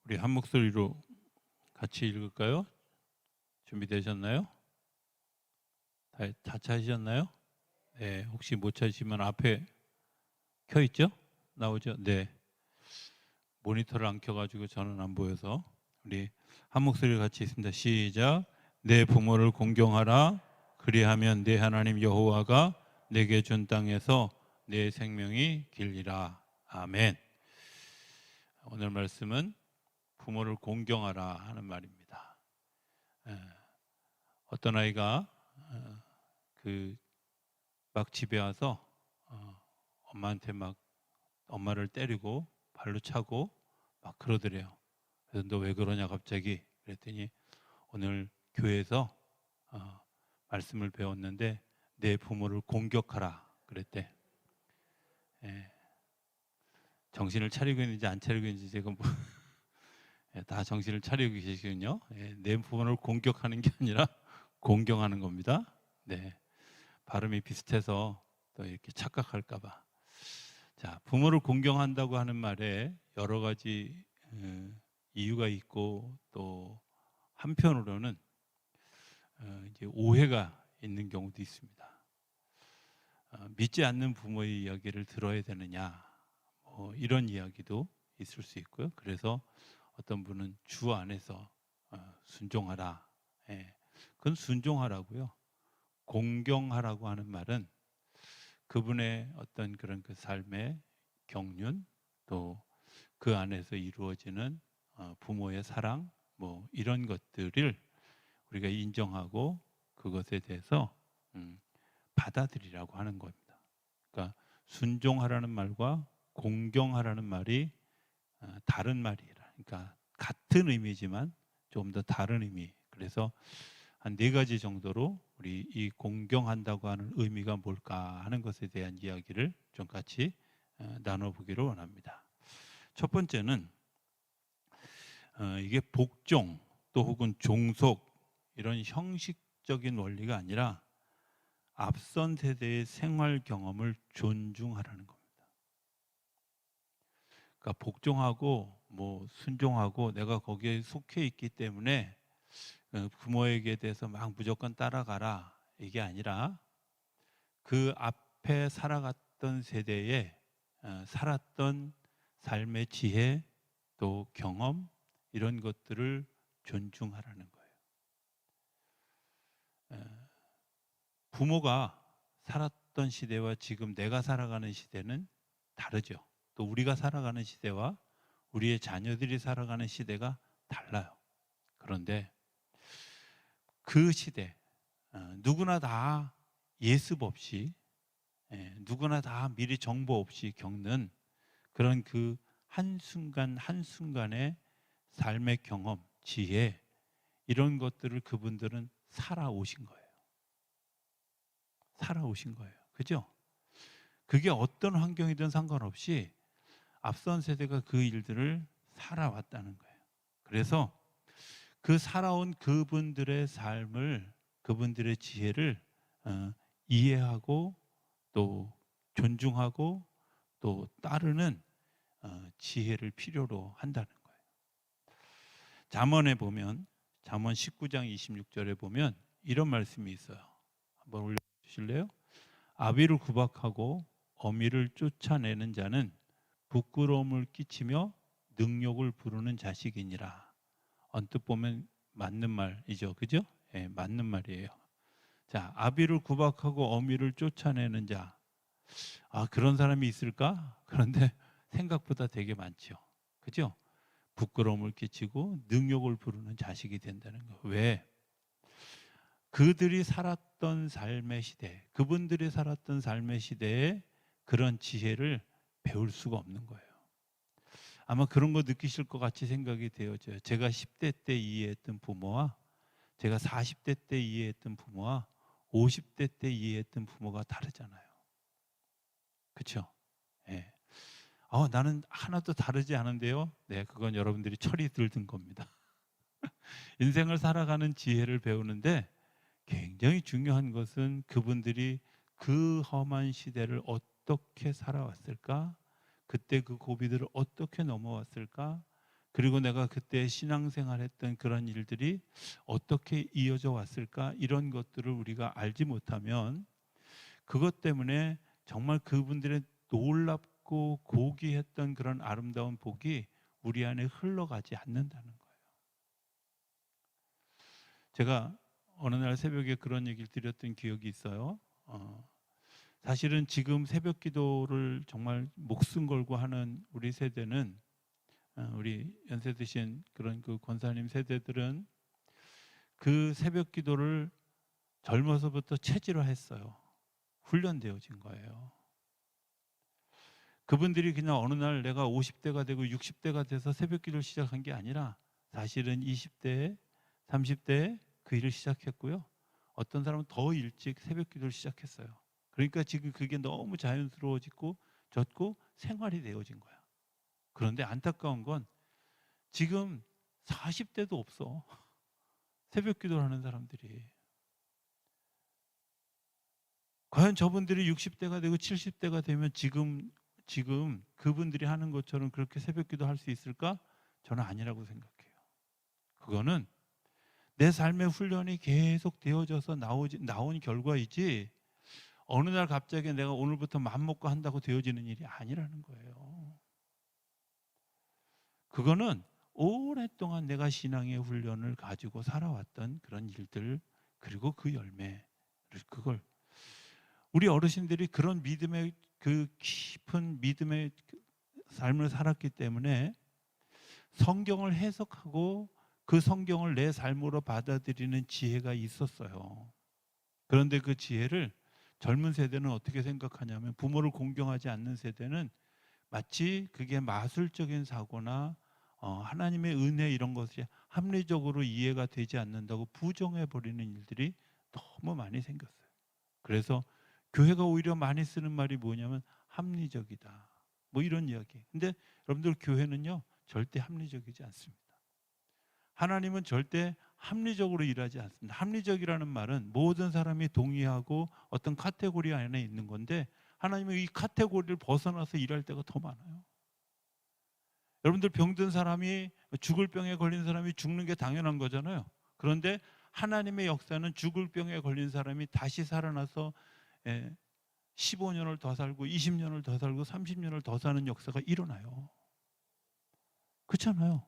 우리 한 목소리로 같이 읽을까요? 준비되셨나요? 다 찾으셨나요? 네, 혹시 못 찾으시면 앞에 켜 있죠? 나오죠? 네. 모니터를 안 켜가지고 저는 안 보여서 우리 한 목소리 같이 있습니다. 시작. 내 부모를 공경하라. 그리하면 내 하나님 여호와가 내게 준 땅에서 내 생명이 길리라. 아멘. 오늘 말씀은 부모를 공경하라 하는 말입니다. 어떤 아이가 막 집에 와서 엄마한테 막 엄마를 때리고 발로 차고 막 그러더래요. 그래서 너 왜 그러냐 갑자기 그랬더니 오늘 교회에서 말씀을 배웠는데 내 부모를 공격하라 그랬대. 예, 정신을 차리고 있는지 안 차리고 있는지 제가 다 정신을 차리고 계시군요. 예, 내 부모를 공격하는 게 아니라 공경하는 겁니다. 네, 발음이 비슷해서 또 이렇게 착각할까봐. 자, 부모를 공경한다고 하는 말에 여러 가지 이유가 있고 또 한편으로는 이제 오해가 있는 경우도 있습니다. 믿지 않는 부모의 이야기를 들어야 되느냐, 이런 이야기도 있을 수 있고요. 그래서 어떤 분은 주 안에서 순종하라. 예, 그건 순종하라고요. 공경하라고 하는 말은 그분의 어떤 그런 그 삶의 경륜 또 그 안에서 이루어지는 부모의 사랑 이런 것들을 우리가 인정하고 그것에 대해서 받아들이라고 하는 겁니다. 그러니까 순종하라는 말과 공경하라는 말이 다른 말이라. 그러니까 같은 의미지만 좀 더 다른 의미. 그래서 한 4가지 정도로 우리 이 공경한다고 하는 의미가 뭘까 하는 것에 대한 이야기를 좀 같이 나눠보기를 원합니다. 첫 번째는 이게 복종 또 혹은 종속 이런 형식적인 원리가 아니라 앞선 세대의 생활 경험을 존중하라는 겁니다. 그러니까 복종하고 순종하고 내가 거기에 속해 있기 때문에 부모에게 대해서 막 무조건 따라가라 이게 아니라 그 앞에 살아갔던 세대에 살았던 삶의 지혜 또 경험 이런 것들을 존중하라는 거예요. 부모가 살았던 시대와 지금 내가 살아가는 시대는 다르죠. 또 우리가 살아가는 시대와 우리의 자녀들이 살아가는 시대가 달라요. 그런데 그 시대 누구나 다 예습 없이 누구나 다 미리 정보 없이 겪는 그런 그 한순간 한순간의 삶의 경험, 지혜 이런 것들을 그분들은 살아오신 거예요. 살아오신 거예요. 그죠? 그게 어떤 환경이든 상관없이 앞선 세대가 그 일들을 살아왔다는 거예요. 그래서 그 살아온 그분들의 삶을 그분들의 지혜를 이해하고 또 존중하고 또 따르는 지혜를 필요로 한다는 거예요. 잠언에 보면 잠언 19장 26절에 보면 이런 말씀이 있어요. 한번 올려주실래요? 아비를 구박하고 어미를 쫓아내는 자는 부끄러움을 끼치며 능욕을 부르는 자식이니라. 언뜻 보면 맞는 말이죠. 그죠? 예, 맞는 말이에요. 자, 아비를 구박하고 어미를 쫓아내는 자. 그런 사람이 있을까? 그런데 생각보다 되게 많죠. 그죠? 부끄러움을 끼치고 능욕을 부르는 자식이 된다는 거. 왜? 그들이 살았던 삶의 시대, 그분들이 살았던 삶의 시대에 그런 지혜를 배울 수가 없는 거예요. 아마 그런 거 느끼실 것 같이 생각이 되어져요. 제가 10대 때 이해했던 부모와 제가 40대 때 이해했던 부모와 50대 때 이해했던 부모가 다르잖아요. 그렇죠? 예. 나는 하나도 다르지 않은데요. 네, 그건 여러분들이 철이 들든 겁니다. 인생을 살아가는 지혜를 배우는데 굉장히 중요한 것은 그분들이 그 험한 시대를 어떻게 살아왔을까? 그때 그 고비들을 어떻게 넘어왔을까? 그리고 내가 그때 신앙생활했던 그런 일들이 어떻게 이어져 왔을까, 이런 것들을 우리가 알지 못하면 그것 때문에 정말 그분들의 놀랍고 고귀했던 그런 아름다운 복이 우리 안에 흘러가지 않는다는 거예요. 제가 어느 날 새벽에 그런 얘기를 드렸던 기억이 있어요. 사실은 지금 새벽 기도를 정말 목숨 걸고 하는 우리 세대는, 우리 연세 드신 그런 그 권사님 세대들은 그 새벽 기도를 젊어서부터 체질화했어요. 훈련되어진 거예요. 그분들이 그냥 어느 날 내가 50대가 되고 60대가 돼서 새벽 기도를 시작한 게 아니라 사실은 20대, 30대에 그 일을 시작했고요. 어떤 사람은 더 일찍 새벽 기도를 시작했어요. 그러니까 지금 그게 너무 자연스러워지고 졌고 생활이 되어진 거야. 그런데 안타까운 건 지금 40대도 없어. 새벽 기도를 하는 사람들이. 과연 저분들이 60대가 되고 70대가 되면 지금 그분들이 하는 것처럼 그렇게 새벽 기도 할 수 있을까? 저는 아니라고 생각해요. 그거는 내 삶의 훈련이 계속 되어져서 나온 결과이지, 어느 날 갑자기 내가 오늘부터 맘먹고 한다고 되어지는 일이 아니라는 거예요. 그거는 오랫동안 내가 신앙의 훈련을 가지고 살아왔던 그런 일들, 그리고 그 열매, 그걸 우리 어르신들이 그런 믿음의 그 깊은 믿음의 삶을 살았기 때문에 성경을 해석하고 그 성경을 내 삶으로 받아들이는 지혜가 있었어요. 그런데 그 지혜를 젊은 세대는 어떻게 생각하냐면, 부모를 공경하지 않는 세대는 마치 그게 마술적인 사고나 하나님의 은혜 이런 것이 합리적으로 이해가 되지 않는다고 부정해 버리는 일들이 너무 많이 생겼어요. 그래서 교회가 오히려 많이 쓰는 말이 뭐냐면 합리적이다, 뭐 이런 이야기. 근데 여러분들, 교회는요 절대 합리적이지 않습니다. 하나님은 절대 합리적으로 일하지 않습니다. 합리적이라는 말은 모든 사람이 동의하고 어떤 카테고리 안에 있는 건데, 하나님은 이 카테고리를 벗어나서 일할 때가 더 많아요. 여러분들, 병든 사람이, 죽을 병에 걸린 사람이 죽는 게 당연한 거잖아요. 그런데 하나님의 역사는 죽을 병에 걸린 사람이 다시 살아나서 15년을 더 살고 20년을 더 살고 30년을 더 사는 역사가 일어나요. 그렇잖아요.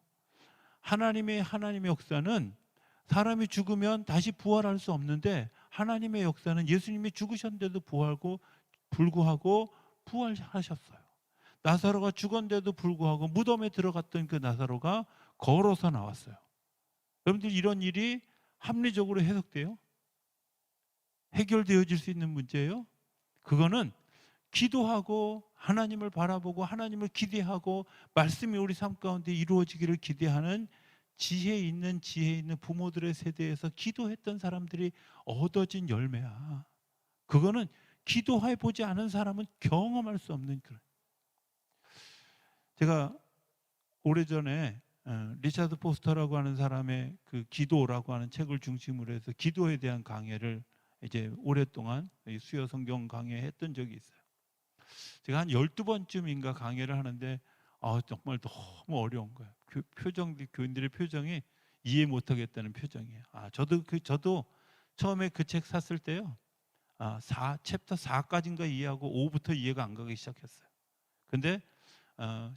하나님의 역사는 사람이 죽으면 다시 부활할 수 없는데, 하나님의 역사는 예수님이 죽으셨는데도 불구하고 부활하셨어요. 나사로가 죽었는데도 불구하고 무덤에 들어갔던 그 나사로가 걸어서 나왔어요. 여러분들, 이런 일이 합리적으로 해석돼요? 해결되어질 수 있는 문제예요? 그거는 기도하고 하나님을 바라보고 하나님을 기대하고 말씀이 우리 삶 가운데 이루어지기를 기대하는 지혜 있는 부모들의 세대에서 기도했던 사람들이 얻어진 열매야. 그거는 기도해 보지 않은 사람은 경험할 수 없는 그런. 제가 오래전에 리차드 포스터라고 하는 사람의 그 기도라고 하는 책을 중심으로 해서 기도에 대한 강해를 이제 오랫동안 수요 성경 강해했던 적이 있어요. 제가 한 12번쯤인가 강해를 하는데 정말 너무 어려운 거예요. 교인들의 표정이 이해 못하겠다는 표정이에요. 저도 처음에 그 책 샀을 때요, 챕터 4까지인가 이해하고 5부터 이해가 안 가기 시작했어요. 근데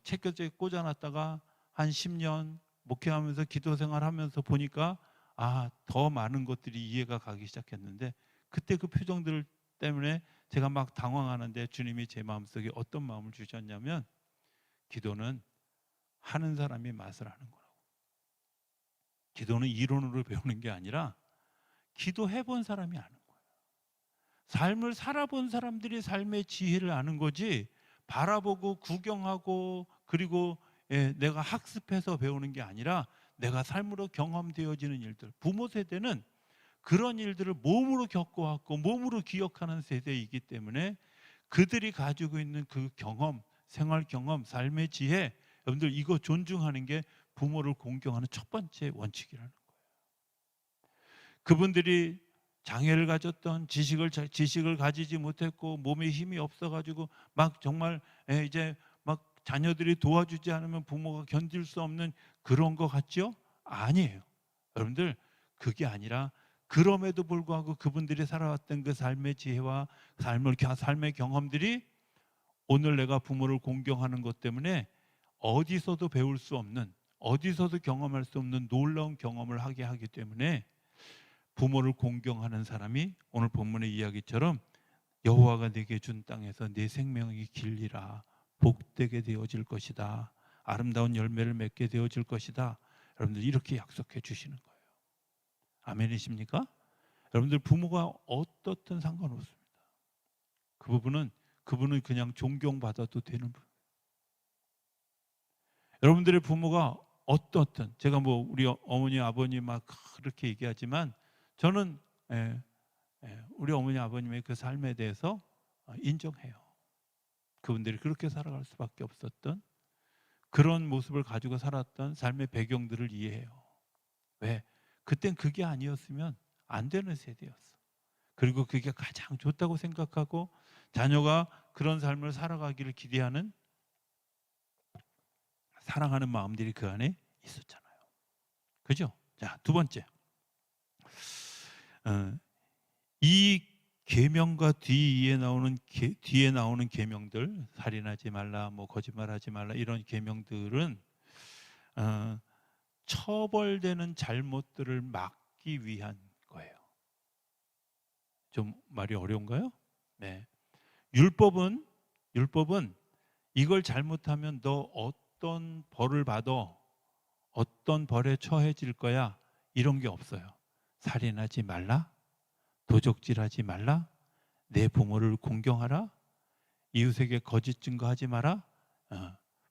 책 곁에 꽂아놨다가 한 10년 목회하면서 기도 생활하면서 보니까 더 많은 것들이 이해가 가기 시작했는데, 그때 그 표정들 때문에 제가 막 당황하는데 주님이 제 마음속에 어떤 마음을 주셨냐면, 기도는 하는 사람이 맛을 아는 거라고. 기도는 이론으로 배우는 게 아니라 기도해 본 사람이 아는 거예요. 삶을 살아본 사람들이 삶의 지혜를 아는 거지, 바라보고 구경하고 그리고 내가 학습해서 배우는 게 아니라 내가 삶으로 경험되어지는 일들. 부모 세대는 그런 일들을 몸으로 겪어왔고 몸으로 기억하는 세대이기 때문에 그들이 가지고 있는 그 경험, 생활 경험, 삶의 지혜, 여러분들 이거 존중하는 게 부모를 공경하는 첫 번째 원칙이라는 거예요. 그분들이 장애를 가졌던, 지식을 가지지 못했고 몸에 힘이 없어가지고 막 정말 이제 막 자녀들이 도와주지 않으면 부모가 견딜 수 없는 그런 것 같죠? 아니에요. 여러분들, 그게 아니라 그럼에도 불구하고 그분들이 살아왔던 그 삶의 지혜와 삶의 경험들이 오늘 내가 부모를 공경하는 것 때문에 어디서도 배울 수 없는, 어디서도 경험할 수 없는 놀라운 경험을 하게 하기 때문에 부모를 공경하는 사람이 오늘 본문의 이야기처럼 여호와가 내게 준 땅에서 내 생명이 길리라, 복되게 되어질 것이다, 아름다운 열매를 맺게 되어질 것이다. 여러분들 이렇게 약속해 주시는 거예요. 아멘이십니까? 여러분들 부모가 어떻든 상관없습니다. 그분은 그냥 존경받아도 되는 분. 여러분들의 부모가 어떻든, 제가 뭐 우리 어머니 아버님 막 그렇게 얘기하지만 저는 우리 어머니 아버님의 그 삶에 대해서 인정해요. 그분들이 그렇게 살아갈 수밖에 없었던 그런 모습을 가지고 살았던 삶의 배경들을 이해해요. 왜? 그땐 그게 아니었으면 안 되는 세대였어. 그리고 그게 가장 좋다고 생각하고 자녀가 그런 삶을 살아가기를 기대하는, 사랑하는 마음들이 그 안에 있었잖아요. 그죠? 자, 두 번째, 이 계명과 뒤에 나오는 계명들, 살인하지 말라, 뭐 거짓말하지 말라, 이런 계명들은 처벌되는 잘못들을 막기 위한 거예요. 좀 말이 어려운가요? 네. 율법은 이걸 잘못하면 너 어떤 벌을 받아, 어떤 벌에 처해질 거야, 이런 게 없어요. 살인하지 말라, 도적질하지 말라, 내 부모를 공경하라, 이웃에게 거짓 증거하지 마라.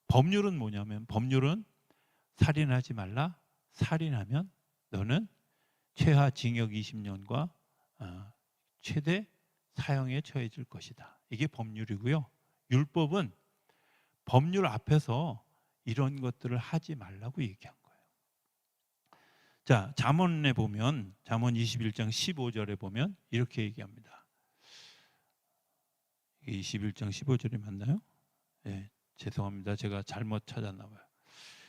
법률은 뭐냐면, 법률은 살인하지 말라, 살인하면 너는 최하 징역 20년과 최대 사형에 처해질 것이다. 이게 법률이고요. 율법은 법률 앞에서 이런 것들을 하지 말라고 얘기한 거예요. 자, 잠언에 보면, 잠언 21장 15절에 보면 이렇게 얘기합니다. 이게 21장 15절이 맞나요? 네, 죄송합니다. 제가 잘못 찾았나 봐요.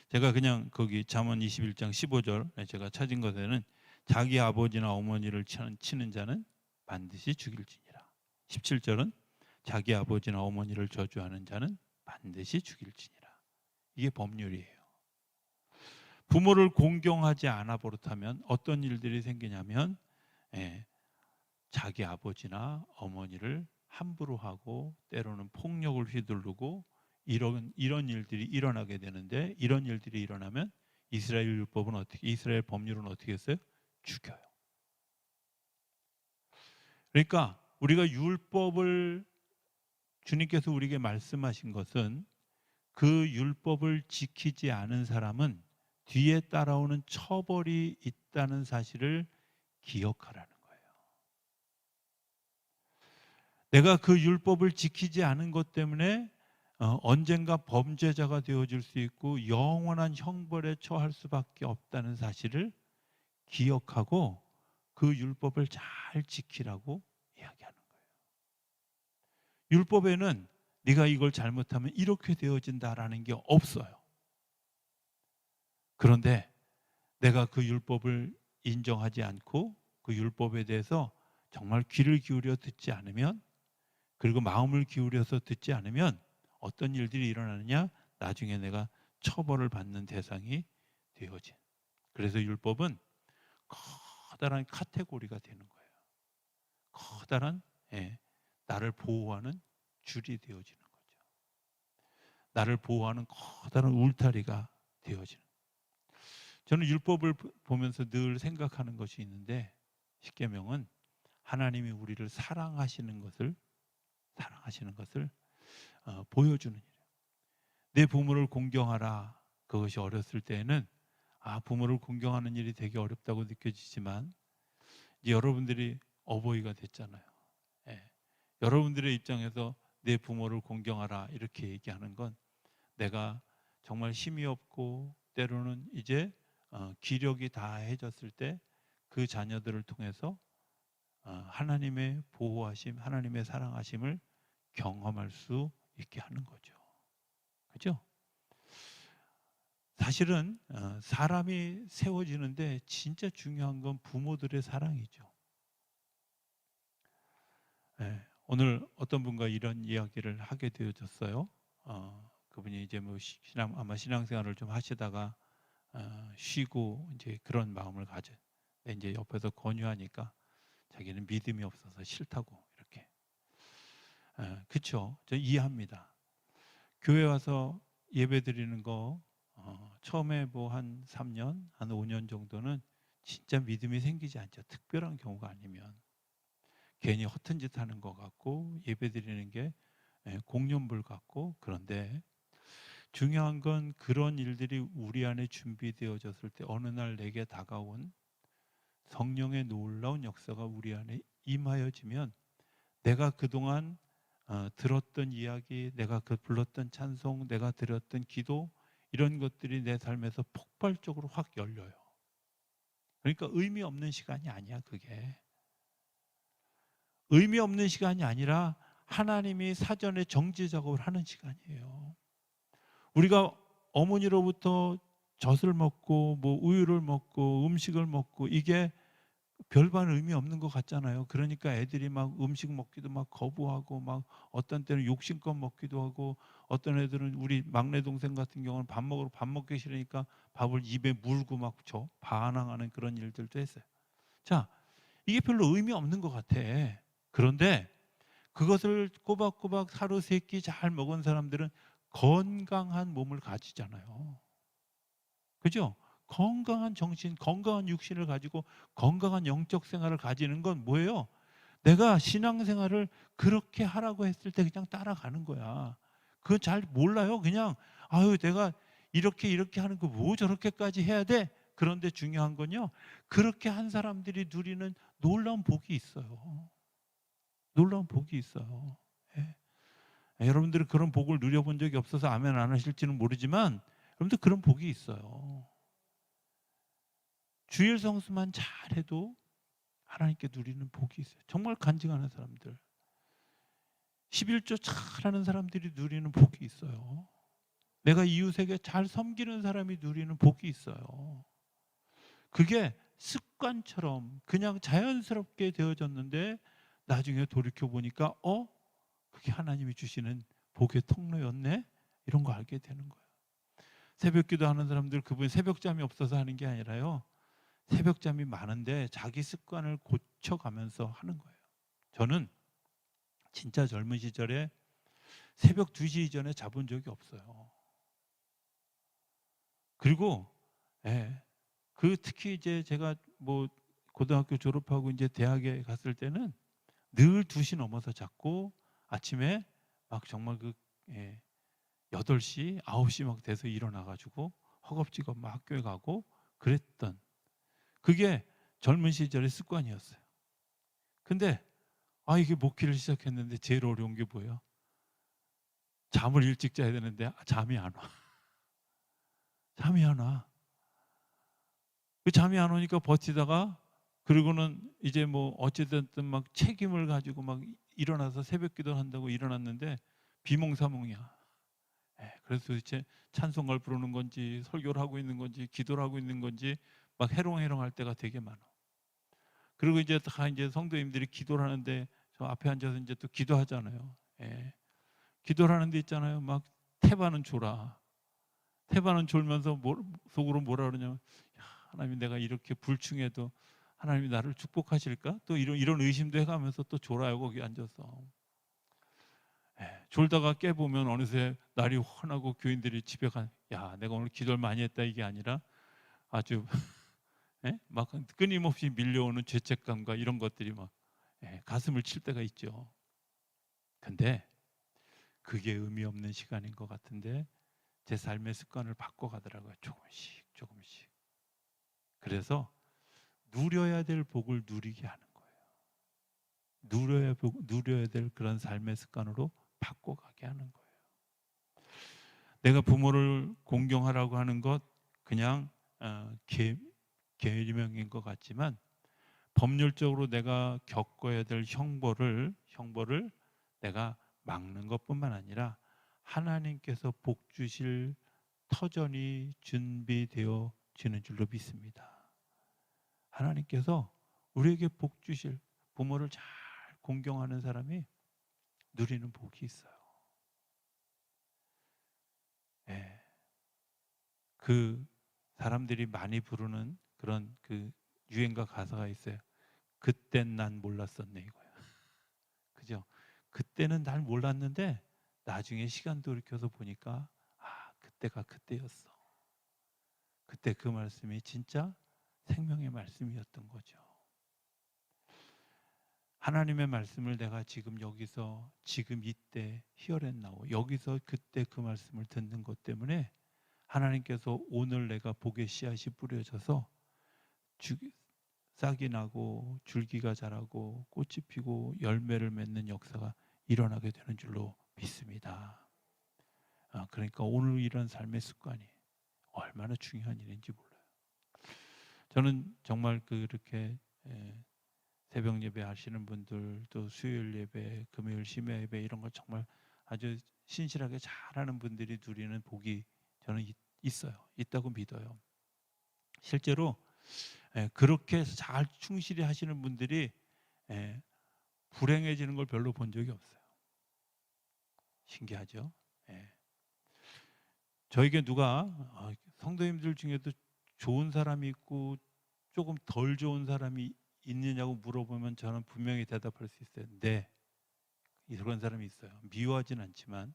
제가 그냥 거기 잠언 21장 15절 제가 찾은 것에는 자기 아버지나 어머니를 치는 자는 반드시 죽일지니라. 17절은 자기 아버지나 어머니를 저주하는 자는 반드시 죽일지니라. 이게 법률이에요. 부모를 공경하지 않아 버릇하면 어떤 일들이 생기냐면 자기 아버지나 어머니를 함부로 하고 때로는 폭력을 휘두르고 이런 일들이 일어나게 되는데, 이런 일들이 일어나면 이스라엘 법률은 어떻게 했어요? 죽여요. 그러니까 우리가 율법을, 주님께서 우리에게 말씀하신 것은 그 율법을 지키지 않은 사람은 뒤에 따라오는 처벌이 있다는 사실을 기억하라는 거예요. 내가 그 율법을 지키지 않은 것 때문에 언젠가 범죄자가 되어질 수 있고 영원한 형벌에 처할 수밖에 없다는 사실을 기억하고 그 율법을 잘 지키라고 이야기하는 거예요. 율법에는 네가 이걸 잘못하면 이렇게 되어진다라는 게 없어요. 그런데 내가 그 율법을 인정하지 않고 그 율법에 대해서 정말 귀를 기울여 듣지 않으면, 그리고 마음을 기울여서 듣지 않으면 어떤 일들이 일어나느냐? 나중에 내가 처벌을 받는 대상이 되어진. 그래서 율법은 커다란 카테고리가 되는 거예요. 커다란 나를 보호하는 줄이 되어지는 거죠. 나를 보호하는 커다란 울타리가 되어지는. 저는 율법을 보면서 늘 생각하는 것이 있는데, 십계명은 하나님이 우리를 사랑하시는 것을 보여주는 일이에요. 내 부모를 공경하라. 그것이 어렸을 때에는 부모를 공경하는 일이 되게 어렵다고 느껴지지만, 이제 여러분들이 어버이가 됐잖아요. 여러분들의 입장에서 내 부모를 공경하라 이렇게 얘기하는 건, 내가 정말 힘이 없고 때로는 이제 기력이 다해졌을 때 그 자녀들을 통해서 하나님의 보호하심, 하나님의 사랑하심을 경험할 수 있게 하는 거죠. 그죠? 사실은 사람이 세워지는데 진짜 중요한 건 부모들의 사랑이죠. 예, 오늘 어떤 분과 이런 이야기를 하게 되어졌어요. 그분이 이제 뭐 아마 신앙생활을 좀 하시다가 쉬고 이제 그런 마음을 가져. 이제 옆에서 권유하니까 자기는 믿음이 없어서 싫다고 이렇게. 그렇죠. 저 이해합니다. 교회 와서 예배 드리는 거 처음에 뭐 한 3년, 한 5년 정도는 진짜 믿음이 생기지 않죠. 특별한 경우가 아니면 괜히 허튼 짓 하는 것 같고 예배 드리는 게 공연불 같고. 그런데 중요한 건 그런 일들이 우리 안에 준비되어졌을 때 어느 날 내게 다가온 성령의 놀라운 역사가 우리 안에 임하여지면 내가 그동안 들었던 이야기, 내가 불렀던 찬송, 내가 드렸던 기도, 이런 것들이 내 삶에서 폭발적으로 확 열려요. 그러니까 의미 없는 시간이 아니야. 그게 의미 없는 시간이 아니라 하나님이 사전에 정지 작업을 하는 시간이에요. 우리가 어머니로부터 젖을 먹고 뭐 우유를 먹고 음식을 먹고 이게 별반 의미 없는 것 같잖아요. 그러니까 애들이 막 음식 먹기도 막 거부하고 막 어떤 때는 욕심껏 먹기도 하고, 어떤 애들은 우리 막내 동생 같은 경우는 밥 먹기 싫으니까 밥을 입에 물고 막 반항하는 그런 일들도 했어요. 자, 이게 별로 의미 없는 것 같아. 그런데 그것을 꼬박꼬박 하루 세 끼 잘 먹은 사람들은 건강한 몸을 가지잖아요. 그죠? 건강한 정신, 건강한 육신을 가지고 건강한 영적 생활을 가지는 건 뭐예요? 내가 신앙생활을 그렇게 하라고 했을 때 그냥 따라가는 거야. 그건 잘 몰라요. 그냥 아유 내가 이렇게 하는 거 뭐 저렇게까지 해야 돼? 그런데 중요한 건요, 그렇게 한 사람들이 누리는 놀라운 복이 있어요. 놀라운 복이 있어요. 예. 여러분들은 그런 복을 누려본 적이 없어서 아멘 안 하실지는 모르지만 여러분들 그런 복이 있어요. 주일 성수만 잘해도 하나님께 누리는 복이 있어요. 정말 간증하는 사람들, 11조 잘하는 사람들이 누리는 복이 있어요. 내가 이웃에게 잘 섬기는 사람이 누리는 복이 있어요. 그게 습관처럼 그냥 자연스럽게 되어졌는데 나중에 돌이켜보니까 그게 하나님이 주시는 복의 통로였네? 이런 거 알게 되는 거예요. 새벽기도 하는 사람들, 그분이 새벽잠이 없어서 하는 게 아니라요, 새벽잠이 많은데 자기 습관을 고쳐가면서 하는 거예요. 저는 진짜 젊은 시절에 새벽 2시 이전에 자본 적이 없어요. 그리고 특히 이제 제가 뭐 고등학교 졸업하고 이제 대학에 갔을 때는 늘 2시 넘어서 잤고 아침에 막 정말 8시, 9시 막 돼서 일어나가지고 허겁지겁 막 학교에 가고 그랬던, 그게 젊은 시절의 습관이었어요. 근데 이게 목회를 시작했는데 제일 어려운 게 뭐예요? 잠을 일찍 자야 되는데 잠이 안 와. 잠이 안 와. 그 잠이 안 오니까 버티다가, 그리고는 이제 뭐 어찌됐든 막 책임을 가지고 막 일어나서 새벽 기도를 한다고 일어났는데 비몽사몽이야. 그래서 도대체 찬송가를 부르는 건지 설교를 하고 있는 건지 기도를 하고 있는 건지 막 해롱해롱할 때가 되게 많아. 그리고 이제 다 이제 성도님들이 기도를 하는데 저 앞에 앉아서 이제 또 기도하잖아요. 기도를 하는데 있잖아요. 막 태반은 졸아. 태반은 졸면서 속으로 뭐라 그러냐면, 하나님 내가 이렇게 불충해도 하나님이 나를 축복하실까? 또 이런 의심도 해가면서 또 졸아요. 거기 앉아서. 졸다가 깨보면 어느새 날이 환하고 교인들이 집에 내가 오늘 기도를 많이 했다 이게 아니라 아주 막 끊임없이 밀려오는 죄책감과 이런 것들이 막 가슴을 칠 때가 있죠. 근데 그게 의미 없는 시간인 것 같은데 제 삶의 습관을 바꿔가더라고요. 조금씩. 그래서 누려야 될 복을 누리게 하는 거예요. 누려야 될 그런 삶의 습관으로 바꿔가게 하는 거예요. 내가 부모를 공경하라고 하는 것 그냥 계명인 것 같지만 법률적으로 내가 겪어야 될 형벌을 내가 막는 것뿐만 아니라 하나님께서 복 주실 터전이 준비되어지는 줄로 믿습니다. 하나님께서 우리에게 복 주실, 부모를 잘 공경하는 사람이 누리는 복이 있어요. 예. 그 사람들이 많이 부르는 그런 그 유행가 가사가 있어요. 그땐 난 몰랐었네, 이거야. 그죠? 그때는 날 몰랐는데 나중에 시간 돌이켜서 보니까 그때가 그때였어. 그때 그 말씀이 진짜 생명의 말씀이었던 거죠. 하나님의 말씀을 내가 지금 여기서 지금 이때 히어렛나오 여기서 그때 그 말씀을 듣는 것 때문에 하나님께서 오늘 내가 복의 씨앗이 뿌려져서 싹이 나고 줄기가 자라고 꽃이 피고 열매를 맺는 역사가 일어나게 되는 줄로 믿습니다. 그러니까 오늘 이런 삶의 습관이 얼마나 중요한 일인지 몰라요. 저는 정말 그렇게 새벽 예배 하시는 분들, 또 수요일 예배, 금요일 심야 예배 이런 걸 정말 아주 신실하게 잘하는 분들이 누리는 복이 저는 있다고 믿어요. 실제로 그렇게 해서 잘 충실히 하시는 분들이 불행해지는 걸 별로 본 적이 없어요. 신기하죠? 저에게 누가 성도님들 중에도 좋은 사람이 있고 조금 덜 좋은 사람이 있느냐고 물어보면 저는 분명히 대답할 수 있어요. 네, 그런 사람이 있어요. 미워하진 않지만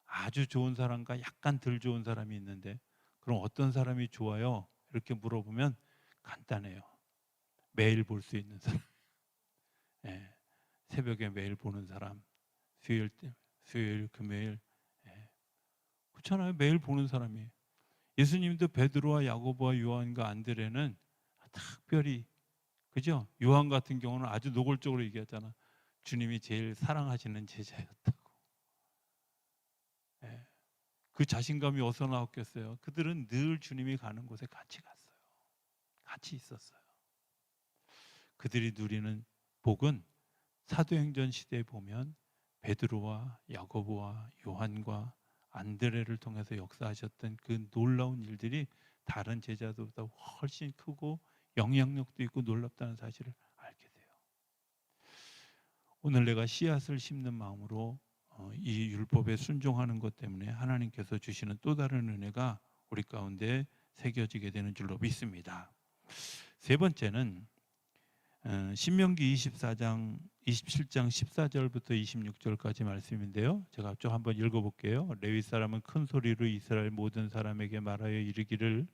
아주 좋은 사람과 약간 덜 좋은 사람이 있는데 그럼 어떤 사람이 좋아요? 이렇게 물어보면 간단해요. 매일 볼 수 있는 사람. 새벽에 매일 보는 사람. 수요일, 금요일. 그렇잖아요. 매일 보는 사람이. 예수님도 베드로와 야고보와 요한과 안드레는 특별히, 그죠? 요한 같은 경우는 아주 노골적으로 얘기하잖아. 주님이 제일 사랑하시는 제자였다고. 그 자신감이 어디서 나왔겠어요? 그들은 늘 주님이 가는 곳에 같이 갔어요. 같이 있었어요. 그들이 누리는 복은 사도행전 시대에 보면 베드로와 야고보와 요한과 안드레를 통해서 역사하셨던 그 놀라운 일들이 다른 제자들보다 훨씬 크고 영향력도 있고 놀랍다는 사실을 알게 돼요. 오늘 내가 씨앗을 심는 마음으로 이 율법에 순종하는 것 때문에 하나님께서 주시는 또 다른 은혜가 우리 가운데 새겨지게 되는 줄로 믿습니다. 세 번째는 신명기 27장 14절부터 26절까지 말씀인데요. 제가 좀 한번 읽어볼게요. 레위 사람은 큰 소리로 이스라엘 모든 사람에게 말하여 이르기를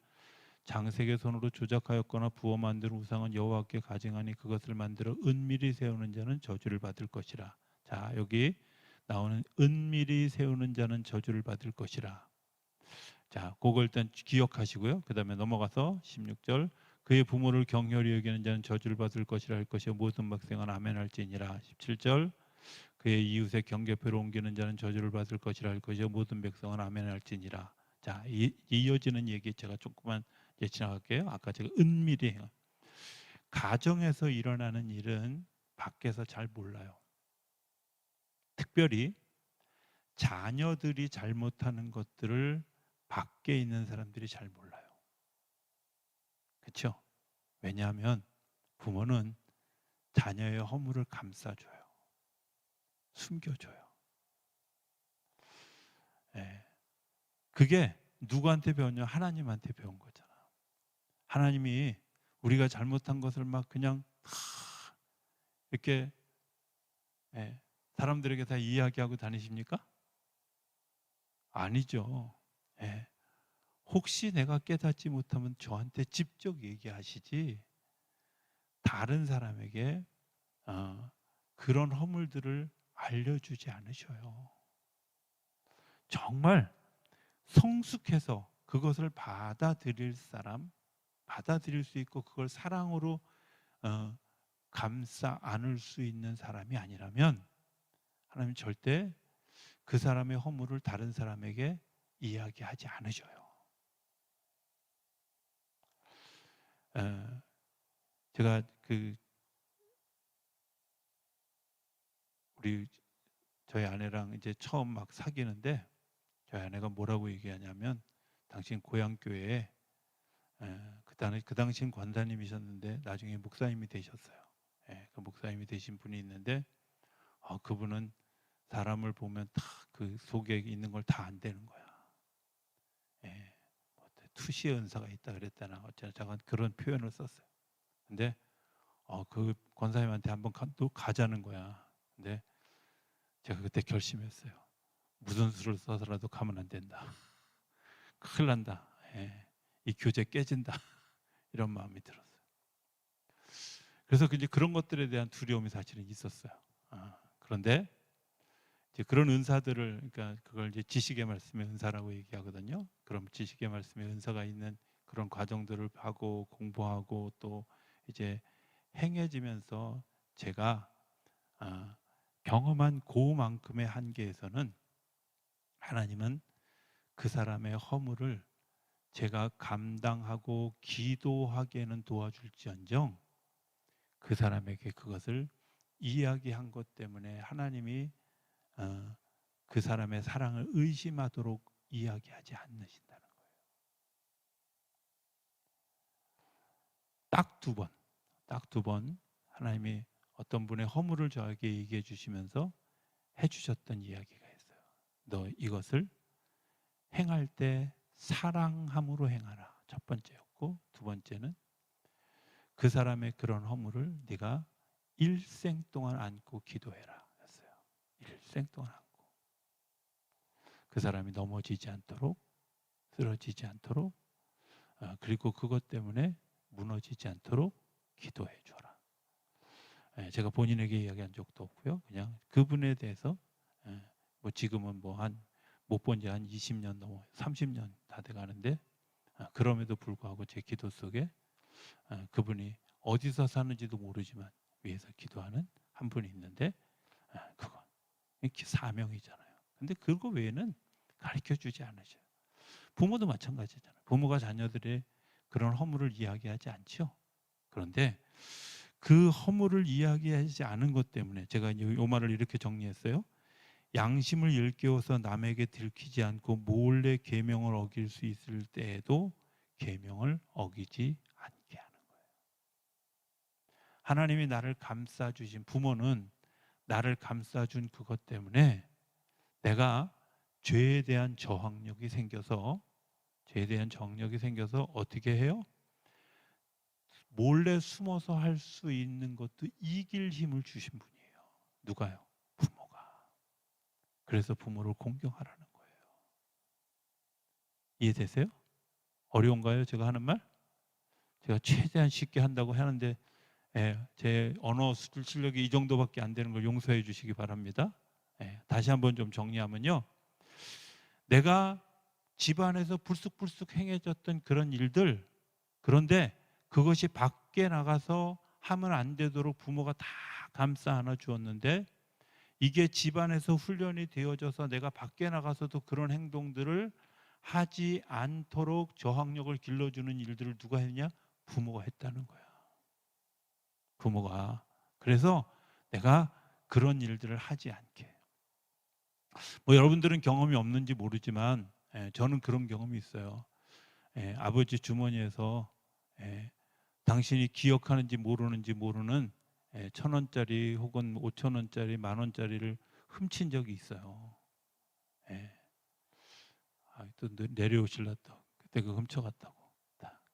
장색의 손으로 조작하였거나 부어 만든 우상은 여호와께 가증하니 그것을 만들어 은밀히 세우는 자는 저주를 받을 것이라. 자, 여기 나오는 은밀히 세우는 자는 저주를 받을 것이라. 자, 그거 일단 기억하시고요. 그 다음에 넘어가서 16절 그의 부모를 경혈히 여기는 자는 저주를 받을 것이라 할 것이요 모든 백성은 아멘 할지니라. 17절 그의 이웃의 경계표로 옮기는 자는 저주를 받을 것이라 할 것이요 모든 백성은 아멘 할지니라. 자, 이어지는 얘기 제가 조금만 지나갈게요. 아까 제가 은밀히 가정에서 일어나는 일은 밖에서 잘 몰라요. 특별히 자녀들이 잘못하는 것들을 밖에 있는 사람들이 잘 몰라요. 그렇죠? 왜냐하면 부모는 자녀의 허물을 감싸줘요. 숨겨줘요. 그게 누구한테 배웠냐? 하나님한테 배운 거잖아. 하나님이 우리가 잘못한 것을 막 그냥 이렇게 사람들에게 다 이야기하고 다니십니까? 아니죠. 혹시 내가 깨닫지 못하면 저한테 직접 얘기하시지 다른 사람에게 그런 허물들을 알려주지 않으셔요. 정말 성숙해서 그것을 받아들일 사람, 받아들일 수 있고 그걸 사랑으로 감싸 안을 수 있는 사람이 아니라면 하나님 절대 그 사람의 허물을 다른 사람에게 이야기하지 않으셔요. 제가 저희 아내랑 이제 처음 막 사귀는데 저희 아내가 뭐라고 얘기하냐면 당신 고향 교회에 그 당시엔 권사님이셨는데 나중에 목사님이 되셨어요. 그 목사님이 되신 분이 있는데 그분은 사람을 보면 다 그 속에 있는 걸 다 안 되는 거야. 뭐 투시의 은사가 있다 그랬다나 어쩌나 잠깐 그런 표현을 썼어요. 근데 그 권사님한테 한번 또 가자는 거야. 근데 제가 그때 결심했어요. 무슨 수를 써서라도 가면 안 된다. 큰일 난다. 이 교제 깨진다. 이런 마음이 들었어요. 그래서 이제 그런 것들에 대한 두려움이 사실은 있었어요. 그런데 이제 그런 은사들을, 그러니까 그걸 이제 지식의 말씀의 은사라고 얘기하거든요. 그럼 지식의 말씀의 은사가 있는 그런 과정들을 하고 공부하고 또 이제 행해지면서 제가 경험한 그만큼의 한계에서는 하나님은 그 사람의 허물을 제가 감당하고 기도하기에는 도와줄지언정 그 사람에게 그것을 이야기한 것 때문에 하나님이 그 사람의 사랑을 의심하도록 이야기하지 않으신다는 거예요. 딱 두 번 하나님이 어떤 분의 허물을 저에게 얘기해 주시면서 해주셨던 이야기가 있어요. 너 이것을 행할 때 사랑함으로 행하라. 첫 번째였고, 두 번째는 그 사람의 그런 허물을 네가 일생 동안 안고 기도해라 였어요. 일생 동안 안고 그 사람이 넘어지지 않도록, 쓰러지지 않도록, 그리고 그것 때문에 무너지지 않도록 기도해 줘라. 제가 본인에게 이야기한 적도 없고요. 그냥 그분에 대해서 뭐 지금은 뭐 한 못 본 지 한 20년 넘어 30년 다 돼 가는데 그럼에도 불구하고 제 기도 속에 그분이 어디서 사는지도 모르지만 위에서 기도하는 한 분이 있는데 그건 사명이잖아요. 근데 그거 외에는 가르쳐 주지 않으셔요. 부모도 마찬가지잖아요. 부모가 자녀들의 그런 허물을 이야기하지 않죠. 그런데 그 허물을 이야기하지 않은 것 때문에 제가 이 말을 이렇게 정리했어요. 양심을 일깨워서 남에게 들키지 않고 몰래 계명을 어길 수 있을 때에도 계명을 어기지 않게 하는 거예요. 하나님이 나를 감싸주신 부모는 나를 감싸준 그것 때문에 내가 죄에 대한 저항력이 생겨서 어떻게 해요? 몰래 숨어서 할 수 있는 것도 이길 힘을 주신 분이에요. 누가요? 부모가. 그래서 부모를 공경하라는 거예요. 이해되세요? 어려운가요? 제가 하는 말? 제가 최대한 쉽게 한다고 하는데 제 언어 수준 실력이 이 정도밖에 안 되는 걸 용서해 주시기 바랍니다. 다시 한번 좀 정리하면요. 내가 집안에서 불쑥불쑥 행해졌던 그런 일들, 그런데 그것이 밖에 나가서 하면 안 되도록 부모가 다 감싸 안아 주었는데 이게 집안에서 훈련이 되어져서 내가 밖에 나가서도 그런 행동들을 하지 않도록 저항력을 길러주는 일들을 누가 했냐? 부모가 했다는 거야. 부모가. 그래서 내가 그런 일들을 하지 않게. 뭐 여러분들은 경험이 없는지 모르지만 저는 그런 경험이 있어요. 아버지 주머니에서 당신이 기억하는지 모르는지 모르는 1,000원짜리 혹은 5,000원짜리 10,000원짜리를 훔친 적이 있어요. 또 내려오실라 또 그때 그 훔쳐갔다고.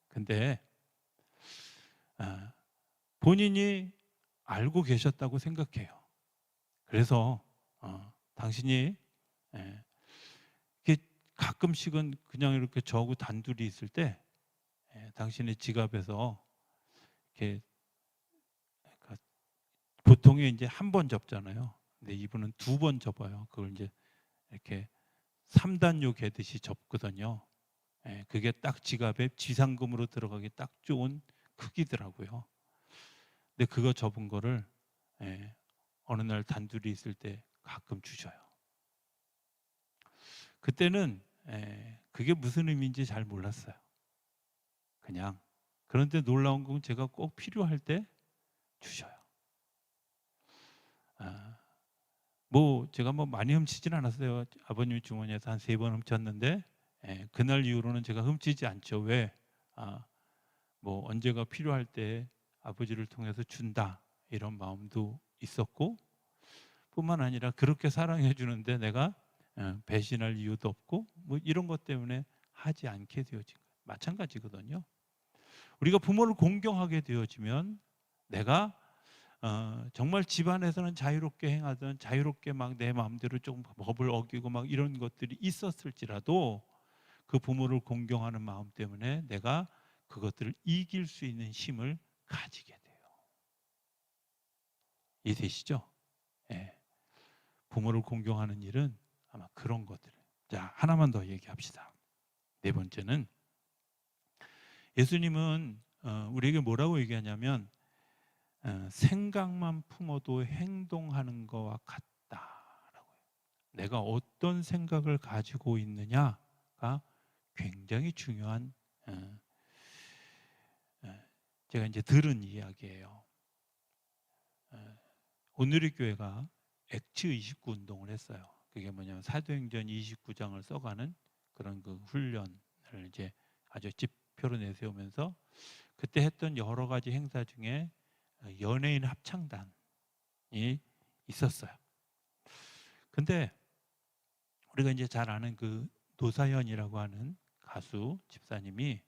근데 본인이 알고 계셨다고 생각해요. 그래서 당신이 이렇게 가끔씩은 그냥 이렇게 저하고 단둘이 있을 때 당신의 지갑에서 이렇게 보통에 이제 한 번 접잖아요. 근데 이분은 두 번 접어요. 그걸 이제 이렇게 3단요 개듯이 접거든요. 그게 딱 지갑에 지상금으로 들어가기 딱 좋은 크기더라고요. 근데 그거 접은 거를 어느 날 단둘이 있을 때 가끔 주셔요. 그때는 그게 무슨 의미인지 잘 몰랐어요. 그냥. 그런데 놀라운 건 제가 꼭 필요할 때 주셔요. 뭐 제가 뭐 많이 훔치진 않았어요. 아버님 주머니에서 한 3번 훔쳤는데, 그날 이후로는 제가 훔치지 않죠. 왜? 아, 뭐 언제가 필요할 때 아버지를 통해서 준다, 이런 마음도 있었고, 뿐만 아니라 그렇게 사랑해 주는데 내가 배신할 이유도 없고, 뭐 이런 것 때문에 하지 않게 되어진 거예요. 마찬가지거든요. 우리가 부모를 공경하게 되어지면 내가 정말 집안에서는 자유롭게 행하던, 자유롭게 막 내 마음대로 좀 법을 어기고 막 이런 것들이 있었을지라도 그 부모를 공경하는 마음 때문에 내가 그것들을 이길 수 있는 힘을 가지게 돼요. 이해되시죠? 예. 부모를 공경하는 일은 아마 그런 것들. 자, 하나만 더 얘기합시다. 네 번째는, 예수님은 우리에게 뭐라고 얘기하냐면, 생각만 품어도 행동하는 것과 같다라고 해요. 내가 어떤 생각을 가지고 있느냐가 굉장히 중요한, 어, 제가 이제 들은 이야기예요. 오늘의 교회가 액츠 29 운동을 했어요. 그게 뭐냐면 사도행전 29장을 써가는 그런 그 훈련을 이제 아주 지표로 내세우면서, 그때 했던 여러 가지 행사 중에 연예인 합창단이 있었어요. 근데 우리가 이제 잘 아는 그 노사연이라고 하는 가수 집사님이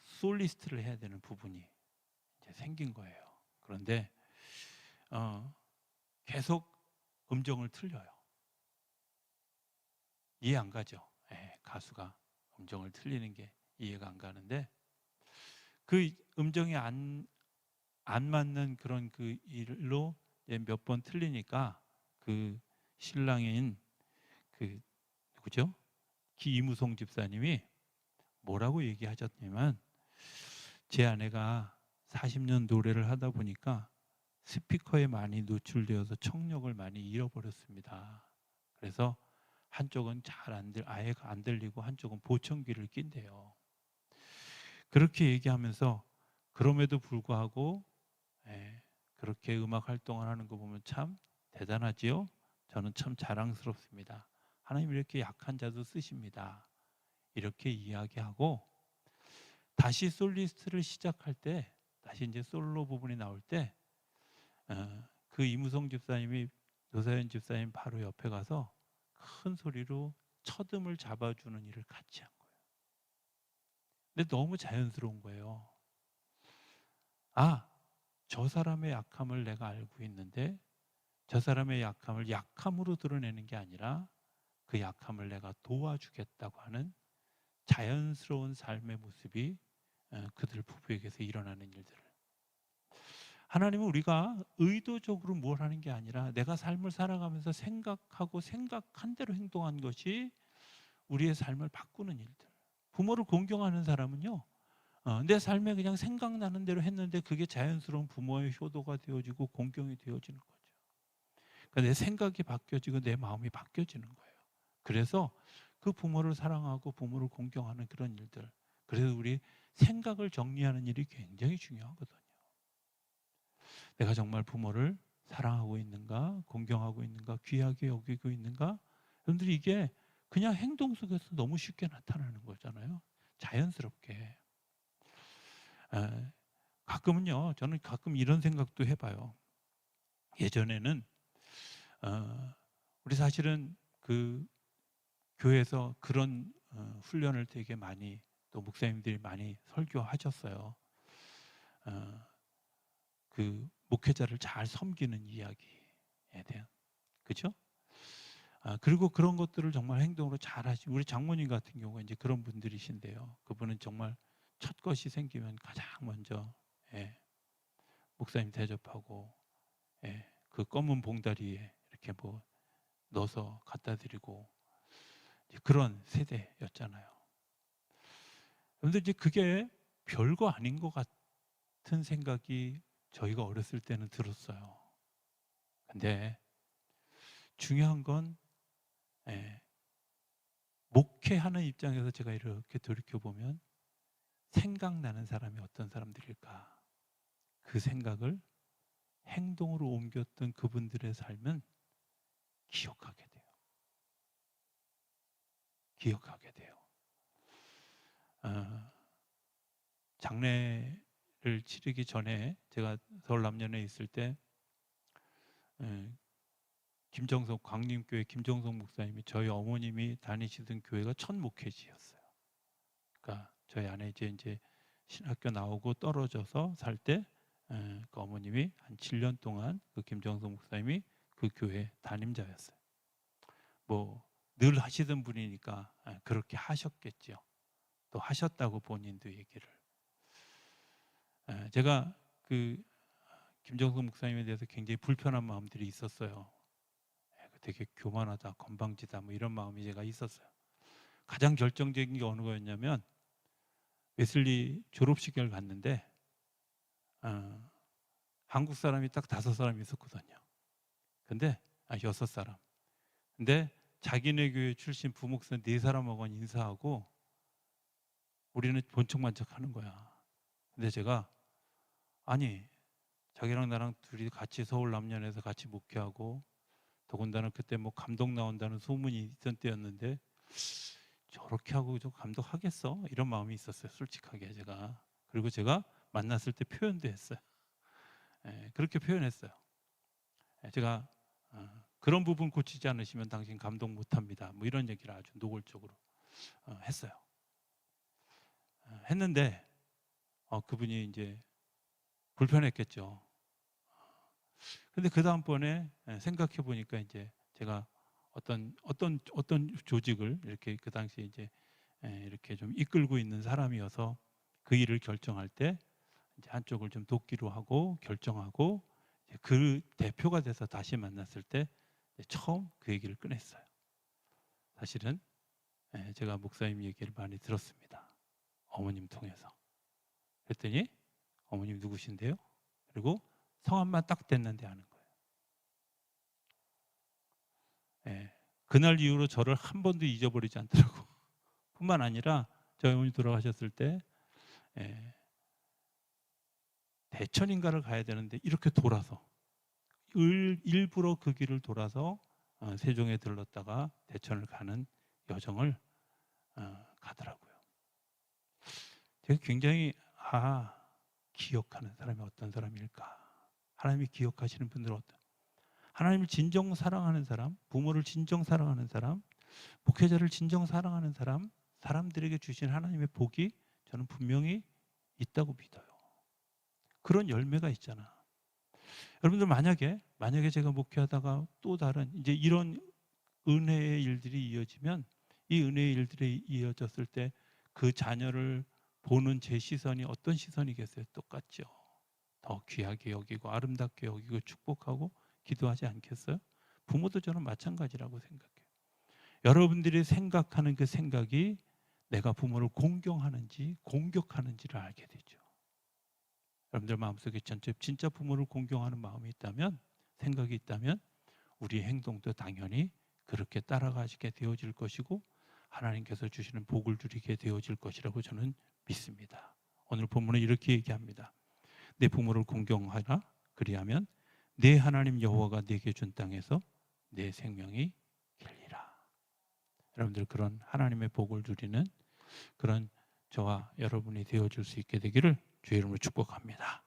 솔리스트를 해야 되는 부분이 이제 생긴 거예요. 그런데 계속 음정을 틀려요. 이해 안 가죠? 가수가 음정을 틀리는 게 이해가 안 가는데, 그 음정이 안 맞는 그런 그 일로 몇 번 틀리니까 그 신랑인 그 누구죠? 이무송 집사님이 뭐라고 얘기하셨냐면, 제 아내가 40년 노래를 하다 보니까 스피커에 많이 노출되어서 청력을 많이 잃어버렸습니다. 그래서 한쪽은 아예 안 들리고 한쪽은 보청기를 낀대요. 그렇게 얘기하면서, 그럼에도 불구하고 그렇게 음악 활동을 하는 거 보면 참 대단하지요? 저는 참 자랑스럽습니다. 하나님 이렇게 약한 자도 쓰십니다. 이렇게 이야기하고, 다시 솔리스트를 시작할 때, 다시 이제 솔로 부분이 나올 때, 그 이무성 집사님이 노사연 집사님 바로 옆에 가서 큰 소리로 첫음을 잡아주는 일을 같이 한 거예요. 근데 너무 자연스러운 거예요. 아, 저 사람의 약함을 내가 알고 있는데, 저 사람의 약함을 약함으로 드러내는 게 아니라 그 약함을 내가 도와주겠다고 하는 자연스러운 삶의 모습이 그들 부부에게서 일어나는 일들을, 하나님은 우리가 의도적으로 뭘 하는 게 아니라 내가 삶을 살아가면서 생각하고 생각한 대로 행동한 것이 우리의 삶을 바꾸는 일들. 부모를 공경하는 사람은요, 내 삶에 그냥 생각나는 대로 했는데 그게 자연스러운 부모의 효도가 되어지고 공경이 되어지는 거죠. 그러니까 내 생각이 바뀌어지고 내 마음이 바뀌어지는 거예요. 그래서 그 부모를 사랑하고 부모를 공경하는 그런 일들, 그래서 우리 생각을 정리하는 일이 굉장히 중요하거든요. 내가 정말 부모를 사랑하고 있는가, 공경하고 있는가, 귀하게 여기고 있는가? 여러분들이 이게 그냥 행동 속에서 너무 쉽게 나타나는 거잖아요. 자연스럽게. 가끔은요, 저는 가끔 이런 생각도 해봐요. 예전에는 우리 사실은 그 교회에서 그런 훈련을 되게 많이, 또 목사님들이 많이 설교하셨어요. 그 목회자를 잘 섬기는 이야기에 대한, 그죠? 그리고 그런 것들을 정말 행동으로 잘 하시. 우리 장모님 같은 경우가 이제 그런 분들이신데요. 그분은 정말 첫 것이 생기면 가장 먼저 목사님 대접하고, 그 검은 봉다리에 이렇게 뭐 넣어서 갖다 드리고, 그런 세대였잖아요. 그런데 이제 그게 별거 아닌 것 같은 생각이 저희가 어렸을 때는 들었어요. 근데 중요한 건, 목회하는 입장에서 제가 이렇게 돌이켜보면 생각나는 사람이 어떤 사람들일까? 그 생각을 행동으로 옮겼던 그분들의 삶은 기억하게 돼요. 기억하게 돼요. 장례를 치르기 전에 제가 서울 남년에 있을 때 김정석 광림교회 김정석 목사님이 저희 어머님이 다니시던 교회가 첫 목회지였어요. 그러니까 저희 아내 이제 신학교 나오고 떨어져서 살 때 그 어머님이 한 7년 동안 그 김정석 목사님이 그 교회 담임자였어요. 뭐 늘 하시던 분이니까 그렇게 하셨겠죠. 또 하셨다고 본인도 얘기를. 제가 그 김정석 목사님에 대해서 굉장히 불편한 마음들이 있었어요. 되게 교만하다, 건방지다 뭐 이런 마음이 제가 있었어요. 가장 결정적인 게 어느 거였냐면 웨슬리 졸업식을 갔는데 한국 사람이 딱 5사람 있었거든요. 근데 6사람. 근데 자기네 교회 출신 부목사 4사람하고 인사하고 우리는 본척만척 하는 거야. 근데 제가 아니 자기랑 나랑 둘이 같이 서울 남년에서 같이 목회하고 더군다나 그때 뭐 감독 나온다는 소문이 있던 때였는데 저렇게 하고 좀 감독하겠어? 이런 마음이 있었어요. 솔직하게 제가. 그리고 제가 만났을 때 표현도 했어요. 그렇게 표현했어요. 제가 그런 부분 고치지 않으시면 당신 감독 못합니다. 뭐 이런 얘기를 아주 노골적으로 했어요. 했는데 그분이 이제 불편했겠죠. 근데 그 다음번에 생각해 보니까 이제 제가 어떤 조직을 이렇게 그 당시에 이제 이렇게 좀 이끌고 있는 사람이어서 그 일을 결정할 때 이제 한쪽을 좀 돕기로 하고 결정하고 그 대표가 돼서 다시 만났을 때 처음 그 얘기를 꺼냈어요. 사실은 제가 목사님 얘기를 많이 들었습니다. 어머님 통해서. 그랬더니 어머님 누구신데요? 그리고 성함만 딱 댔는데 아는 거예요. 그날 이후로 저를 한 번도 잊어버리지 않더라고. 뿐만 아니라 저희 어머니 돌아가셨을 때 대천인가를 가야 되는데 이렇게 돌아서 일부러 그 길을 돌아서 세종에 들렀다가 대천을 가는 여정을 가더라고요. 제가 굉장히 기억하는 사람이 어떤 사람일까? 하나님이 기억하시는 분들은 어떤? 하나님을 진정 사랑하는 사람, 부모를 진정 사랑하는 사람, 목회자를 진정 사랑하는 사람, 사람들에게 주신 하나님의 복이 저는 분명히 있다고 믿어요. 그런 열매가 있잖아. 여러분들 만약에 제가 목회하다가 또 다른 이제 이런 은혜의 일들이 이어지면 이 은혜의 일들이 이어졌을 때 그 자녀를 보는 제 시선이 어떤 시선이겠어요? 똑같죠. 더 귀하게 여기고 아름답게 여기고 축복하고 기도하지 않겠어요? 부모도 저는 마찬가지라고 생각해요. 여러분들이 생각하는 그 생각이 내가 부모를 공경하는지 공격하는지를 알게 되죠. 여러분들 마음속에 진짜 부모를 공경하는 마음이 있다면, 생각이 있다면 우리 행동도 당연히 그렇게 따라가게 되어질 것이고 하나님께서 주시는 복을 누리게 되어질 것이라고 저는 믿습니다. 오늘 본문은 이렇게 얘기합니다. 내 부모를 공경하라. 그리하면 내 하나님 여호와가 네게 준 땅에서 내 생명이 길리라. 여러분들 그런 하나님의 복을 누리는 그런 저와 여러분이 되어줄 수 있게 되기를 주의 이름으로 축복합니다.